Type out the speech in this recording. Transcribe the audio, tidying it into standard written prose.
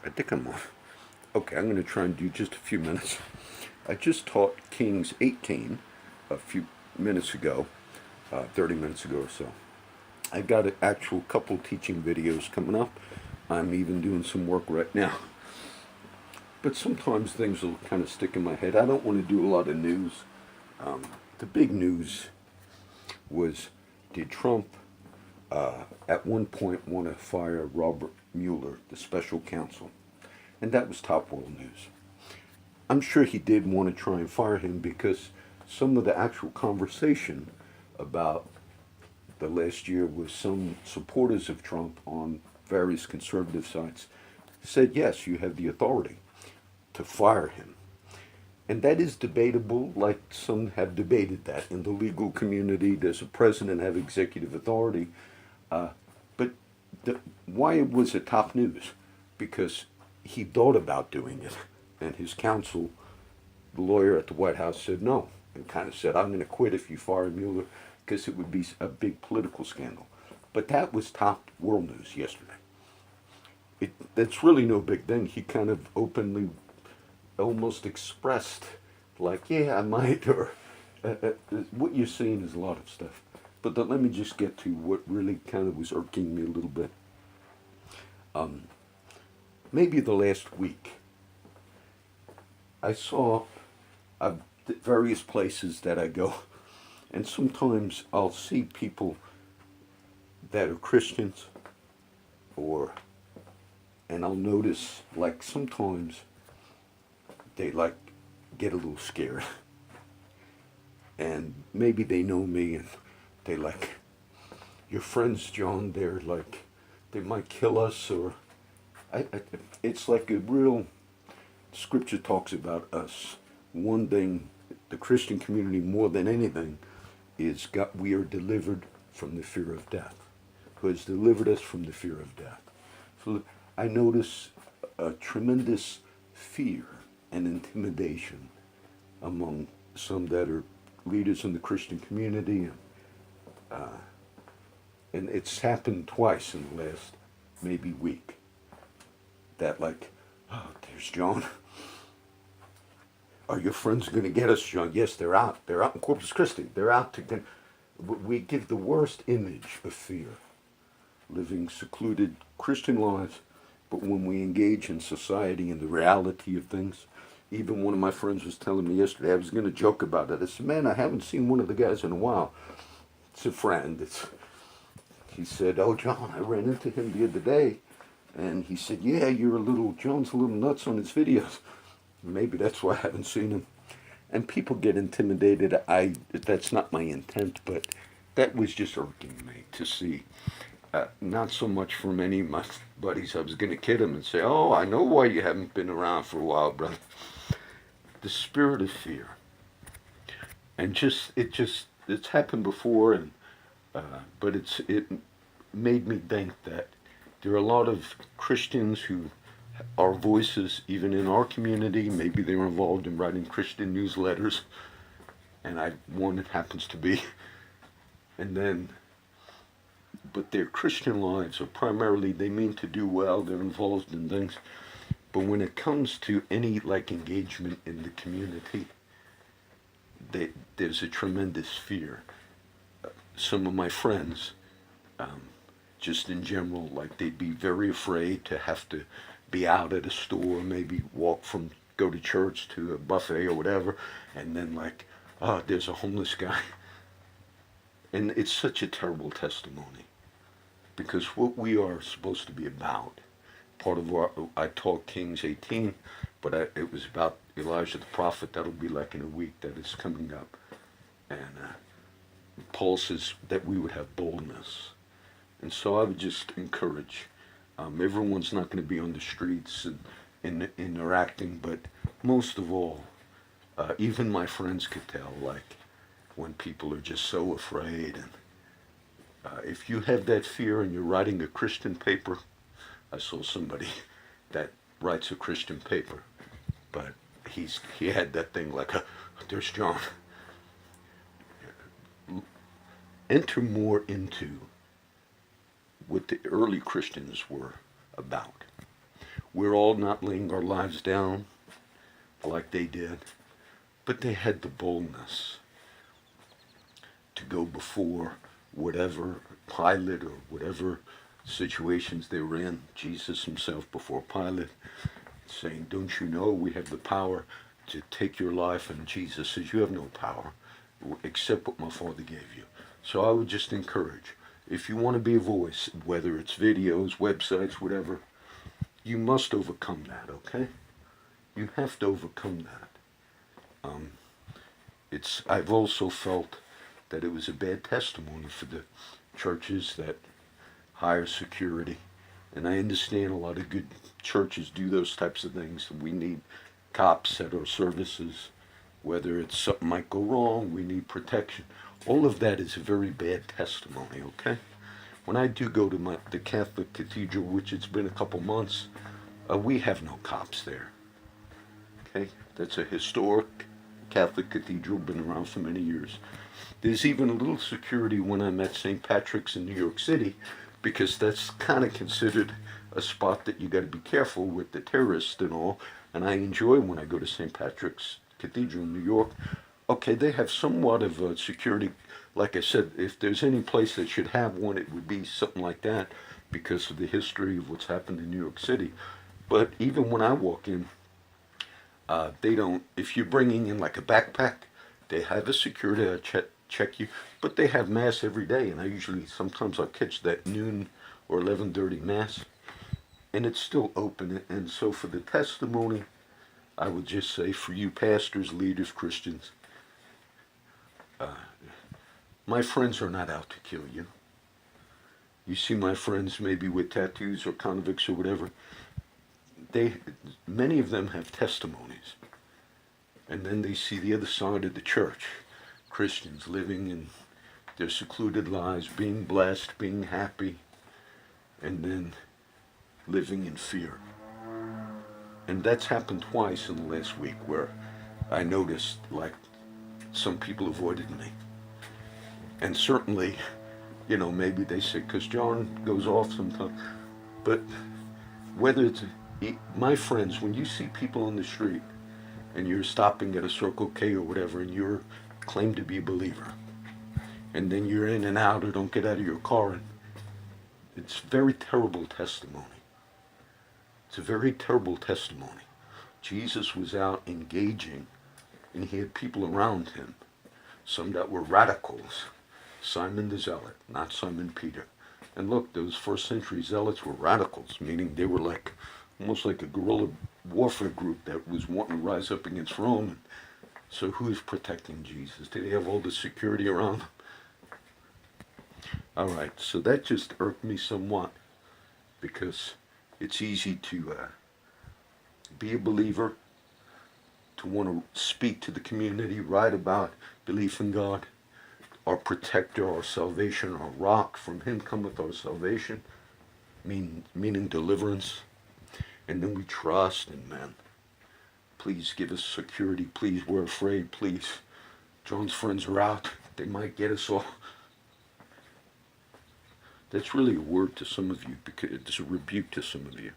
I think I'm on. Okay, I'm going to try and do just a few minutes. I just taught Kings 18 a few minutes ago, 30 minutes ago or so. I got an actual couple teaching videos coming up. I'm even doing some work right now. But sometimes things will kind of stick in my head. I don't want to do a lot of news. The big news was, did Trump at one point want to fire Robert Mueller, the special counsel? And that was top world news. I'm sure he did want to try and fire him because some of the actual conversation about the last year with some supporters of Trump on various conservative sites said, yes, you have the authority to fire him. And that is debatable, like some have debated that in the legal community. Does a president have executive authority? But why was it top news? Because he thought about doing it, and his counsel, the lawyer at the White House, said no, and kind of said, I'm going to quit if you fire Mueller, because it would be a big political scandal. But that was top world news yesterday. That's really no big thing. He kind of openly almost expressed, like, yeah, I might, or what you're seeing is a lot of stuff. But let me just get to what really kind of was irking me a little bit. Maybe the last week, I saw various places that I go, and sometimes I'll see people that are Christians, and I'll notice, like, sometimes they, like, get a little scared. And maybe they know me, and they, like, your friends, John, they're like, they might kill us, or it's like a real, scripture talks about us. One thing, the Christian community more than anything, is God, we are delivered from the fear of death, who has delivered us from the fear of death. So I notice a tremendous fear and intimidation among some that are leaders in the Christian community, and it's happened twice in the last maybe week. That, like, oh, there's John. Are your friends going to get us, John? Yes, they're out. They're out in Corpus Christi. They're out to. We give the worst image of fear, living secluded Christian lives, but when we engage in society and the reality of things, even one of my friends was telling me yesterday, I was going to joke about it. I said, man, I haven't seen one of the guys in a while. It's a friend. He said, oh, John, I ran into him the other day. And he said, yeah, John's a little nuts on his videos. Maybe that's why I haven't seen him. And people get intimidated. That's not my intent, but that was just irking me to see. Not so much from any of my buddies. I was going to kid him and say, oh, I know why you haven't been around for a while, brother. The spirit of fear. And it's happened before, and but it made me think that there are a lot of Christians who are voices, even in our community. Maybe they're involved in writing Christian newsletters, and one that happens to be. And then, but their Christian lives are primarily, they mean to do well, they're involved in things. But when it comes to any, like, engagement in the community, there's a tremendous fear. Some of my friends, just in general, like, they'd be very afraid to have to be out at a store, maybe go to church to a buffet or whatever, and then, like, oh, there's a homeless guy. And it's such a terrible testimony, because what we are supposed to be about, part of I taught Kings 18, but it was about Elijah the prophet. That'll be like in a week that is coming up. And Paul says that we would have boldness. And so I would just encourage, everyone's not going to be on the streets and interacting, but most of all, even my friends could tell, like, when people are just so afraid. And if you have that fear and you're writing a Christian paper, I saw somebody that writes a Christian paper, but he had that thing like, there's John. Enter more into what the early Christians were about. We're all not laying our lives down like they did, but they had the boldness to go before whatever Pilate or whatever situations they were in. Jesus himself before Pilate, saying, don't you know we have the power to take your life? And Jesus says, you have no power except what my Father gave you. So I would just encourage, if you want to be a voice, whether it's videos, websites, whatever, you must overcome that, okay? You have to overcome that. I've also felt that it was a bad testimony for the churches that hire security. And I understand a lot of good churches do those types of things. We need cops at our services. Whether it's something might go wrong, we need protection. All of that is a very bad testimony, okay? When I do go to the Catholic Cathedral, which it's been a couple months, we have no cops there, okay? That's a historic Catholic cathedral, been around for many years. There's even a little security when I'm at St. Patrick's in New York City, because that's kind of considered a spot that you got to be careful with the terrorists and all. And I enjoy when I go to St. Patrick's Cathedral in New York. Okay, they have somewhat of a security. Like I said, if there's any place that should have one, it would be something like that, because of the history of what's happened in New York City. But even when I walk in, they don't, if you're bringing in like a backpack, they have a security check you, but they have mass every day, and sometimes I'll catch that noon or 11:30 mass, and it's still open. And so for the testimony, I would just say, for you pastors, leaders, Christians, my friends are not out to kill you. You see my friends maybe with tattoos or convicts or whatever, many of them have testimonies. And then they see the other side of the church. Christians living in their secluded lives, being blessed, being happy, and then living in fear. And that's happened twice in the last week, where I noticed like some people avoided me. And certainly, maybe they say, because John goes off sometimes. But whether it's, my friends, when you see people on the street and you're stopping at a Circle K or whatever, and you're claimed to be a believer, and then you're in and out or don't get out of your car, and it's very terrible testimony. It's a very terrible testimony. Jesus was out engaging, and he had people around him, some that were radicals. Simon the Zealot, not Simon Peter. And look, those first century zealots were radicals, meaning they were almost like a guerrilla warfare group that was wanting to rise up against Rome. So who's protecting Jesus? Did they have all the security around them? All right, so that just irked me somewhat, because it's easy to be a believer, to want to speak to the community, write about belief in God, our protector, our salvation, our rock. From him cometh our salvation, meaning deliverance. And then we trust in men. Please give us security. Please, we're afraid. Please, John's friends are out. They might get us all. That's really a word to some of you, because it's a rebuke to some of you.